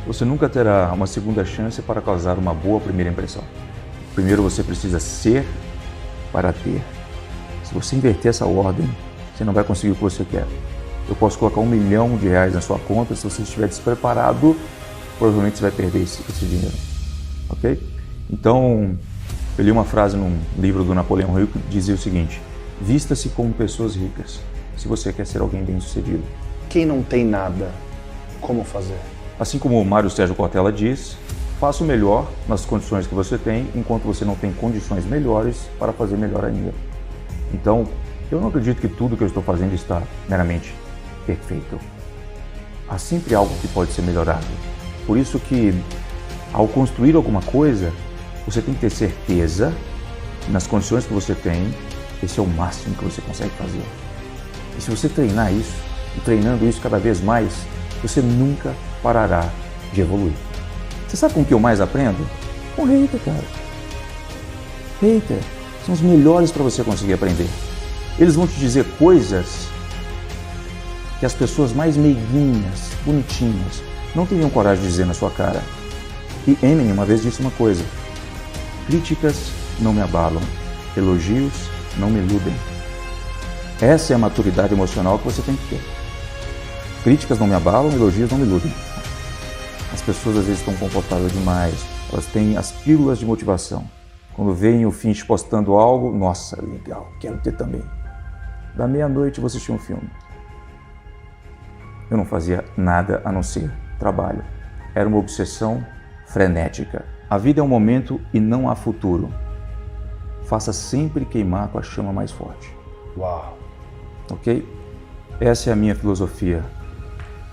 Você nunca terá uma segunda chance para causar uma boa primeira impressão. Primeiro você precisa ser para ter. Se você inverter essa ordem, você não vai conseguir o que você quer. Eu posso colocar R$1 milhão na sua conta, se você estiver despreparado, provavelmente você vai perder esse dinheiro. Ok? Então, eu li uma frase num livro do Napoleão Hill que dizia o seguinte: vista-se como pessoas ricas, se você quer ser alguém bem-sucedido. Quem não tem nada, como fazer? Assim como o Mário Sérgio Cortella diz, faça o melhor nas condições que você tem, enquanto você não tem condições melhores para fazer melhor ainda. Então, eu não acredito que tudo que eu estou fazendo está meramente perfeito. Há sempre algo que pode ser melhorado. Por isso que, ao construir alguma coisa, você tem que ter certeza, nas condições que você tem, esse é o máximo que você consegue fazer. E se você treinar isso, e treinando isso cada vez mais, você nunca parará de evoluir. Você sabe com o que eu mais aprendo? Com hater, cara. Hater são os melhores para você conseguir aprender. Eles vão te dizer coisas que as pessoas mais meiguinhas, bonitinhas, não teriam coragem de dizer na sua cara. E Eminem uma vez disse uma coisa: críticas não me abalam, elogios não me iludem. Essa é a maturidade emocional que você tem que ter. Críticas não me abalam, elogios não me iludem. As pessoas às vezes estão confortáveis demais, elas têm as pílulas de motivação. Quando veem o Finch postando algo, nossa, legal, quero ter também. Da meia-noite vou assistir um filme. Eu não fazia nada a não ser trabalho. Era uma obsessão frenética. A vida é um momento e não há futuro. Faça sempre queimar com a chama mais forte. Uau! Ok? Essa é a minha filosofia.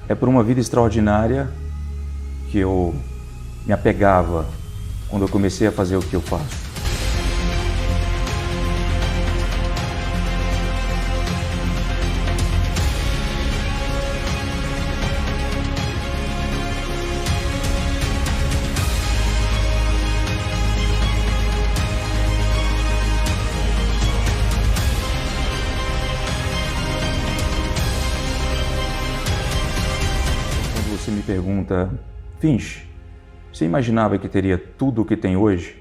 É por uma vida extraordinária que eu me apegava quando eu comecei a fazer o que eu faço. Quando você me pergunta, Finch, você imaginava que teria tudo o que tem hoje?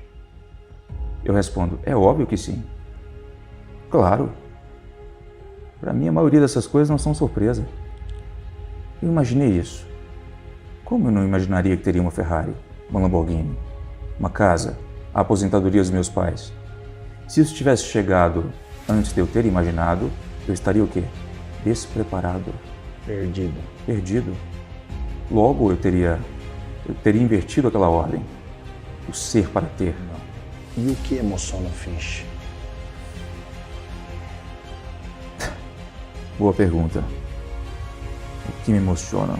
Eu respondo, é óbvio que sim. Claro. Para mim, a maioria dessas coisas não são surpresa. Eu imaginei isso. Como eu não imaginaria que teria uma Ferrari, uma Lamborghini, uma casa, a aposentadoria dos meus pais? Se isso tivesse chegado antes de eu ter imaginado, eu estaria o quê? Despreparado. Perdido. Perdido. Logo, eu teria invertido aquela ordem. O ser para ter. E o que emociona o Finch? Boa pergunta. O que me emociona?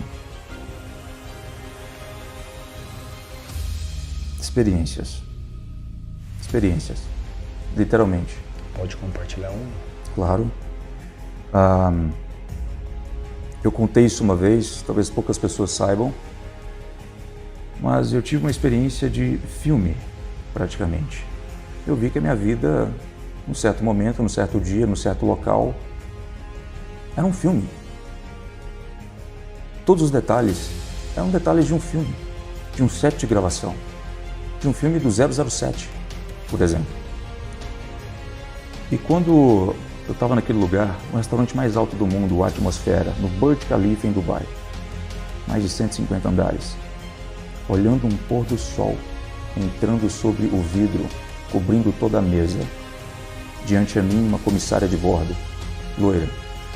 Experiências. Experiências. Literalmente. Pode compartilhar uma? Claro. Eu contei isso uma vez, talvez poucas pessoas saibam, mas eu tive uma experiência de filme, praticamente. Eu vi que a minha vida, num certo momento, num certo dia, num certo local, era um filme. Todos os detalhes eram detalhes de um filme, de um set de gravação, de um filme do 007, por exemplo. E quando eu estava naquele lugar, o restaurante mais alto do mundo, o Atmosfera, no Burj Khalifa, em Dubai, mais de 150 andares, olhando um pôr do sol entrando sobre o vidro, cobrindo toda a mesa. Diante a mim, uma comissária de bordo, loira,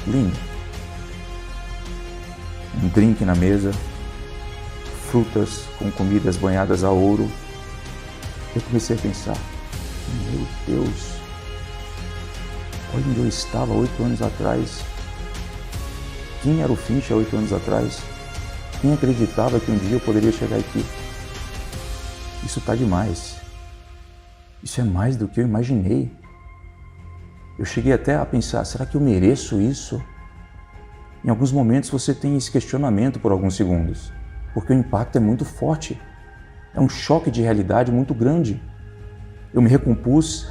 linda. Um drink na mesa, frutas com comidas banhadas a ouro. Eu comecei a pensar, meu Deus, olha onde eu estava 8 anos atrás. Quem era o Finch há 8 anos atrás? Quem acreditava que um dia eu poderia chegar aqui? Isso está demais. Isso é mais do que eu imaginei. Eu cheguei até a pensar, será que eu mereço isso? Em alguns momentos você tem esse questionamento por alguns segundos, porque o impacto é muito forte. É um choque de realidade muito grande. Eu me recompus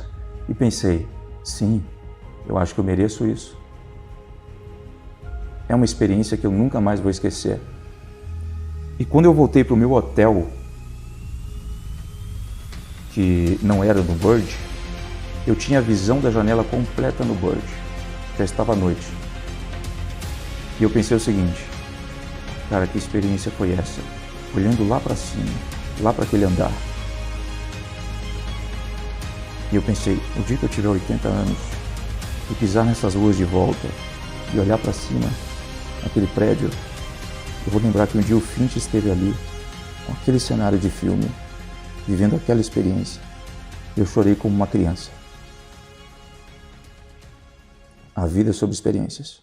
e pensei, sim, eu acho que eu mereço isso. É uma experiência que eu nunca mais vou esquecer. E quando eu voltei para o meu hotel, que não era no Bird, eu tinha a visão da janela completa no Bird. Já estava à noite. E eu pensei o seguinte: cara, que experiência foi essa? Olhando lá para cima, lá para aquele andar. E eu pensei, o dia que eu tiver 80 anos e pisar nessas ruas de volta e olhar para cima, naquele prédio, eu vou lembrar que um dia o Finch esteve ali, com aquele cenário de filme, vivendo aquela experiência. Eu chorei como uma criança. A vida é sobre experiências.